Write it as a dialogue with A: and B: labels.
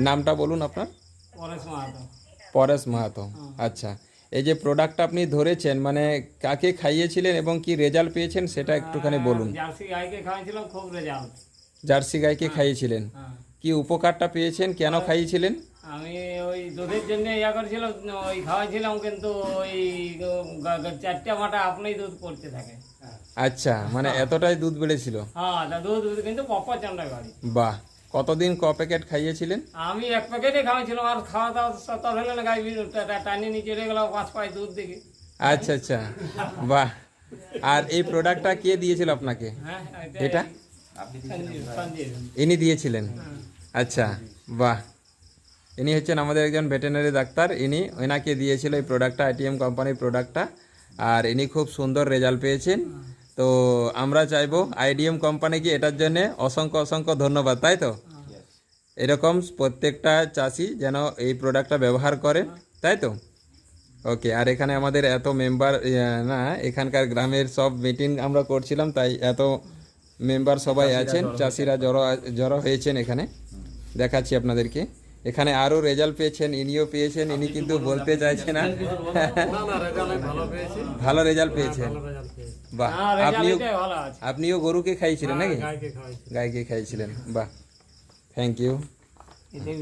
A: নামটা বলুন আপনার?
B: পরেশ মাহাতো।
A: পরেশ মাহাতো। আচ্ছা, এই যে প্রোডাক্টটা আপনি ধরেছেন মানে কাকে খাইয়েছিলেন এবং কি রেজাল্ট পেয়েছেন সেটা একটুখানি বলুন।
B: জার্সি গাইকে খাওয়াইছিলাম, খুব রেজাল্ট।
A: জার্সি গাইকে খাইয়েছিলেন,
B: হ্যাঁ,
A: কি উপকারটা পেয়েছেন, কেন খাইয়েছিলেন?
B: আমি ওই দুধের জন্য ইয়া করেছিলাম, ওই খাওয়াইছিলাম, কিন্তু ওই 4টে মাঠে আপনি দুধ পড়তে থাকে।
A: আচ্ছা, মানে এতটাই দুধ বেড়েছিল?
B: হ্যাঁ, তা দুধ কিন্তু পপ্পা চান্ডায় বাড়ি।
A: বাহ, কতদিন ক প্যাকেট খাইয়েছিলেন?
B: আমি 1 প্যাকেটে খাওয়াইছিলাম, আর খাওয়া দাওয়া সতর হলে না, গাই টানিয়ে নিয়ে চলে গেলাম 5 পাই দুধ দেখে।
A: আচ্ছা আচ্ছা, বাহ। আর এই প্রোডাক্টটা কে দিয়েছিল আপনাকে?
B: হ্যাঁ,
A: এটা
B: সঞ্জীব।
A: ইনি দিয়েছিলেন? আচ্ছা, বাহ। ইনি হচ্ছেন আমাদের একজন ভেটেরিনারি ডাক্তার, ইনি ওনাকে দিয়েছিল এই প্রোডাক্টটা, আইটিএম কোম্পানির প্রোডাক্টটা, আর ইনি খুব সুন্দর রেজাল্ট পেয়েছেন। তো আমরা চাইবো আইডিএম কোম্পানিকে এটার জন্য অসংখ্য অসংখ্য ধন্যবাদ, তাই তো? এরকম প্রত্যেকটা চাষি যেন এই প্রোডাক্টটা ব্যবহার করে, তাই তো? ওকে, আর এখানে আমাদের এত মেম্বার, না এখানকার গ্রামের সব মিটিং আমরা করছিলাম, তাই এত মেম্বার সবাই আছেন, চাষিরা জড়ো হয়েছেন এখানে। দেখাচ্ছি আপনাদেরকে, এখানে আরও রেজাল্ট পেয়েছেন, ইনিও পেয়েছেন, ইনি কিন্তু বলতে চাইছে না। ভালো রেজাল্ট পেয়েছেন, বাহ। আপনিও গরুকে খাইয়েছিলেন নাকি? গাইকে খাইয়েছিলেন, বাহ, থ্যাংক ইউ।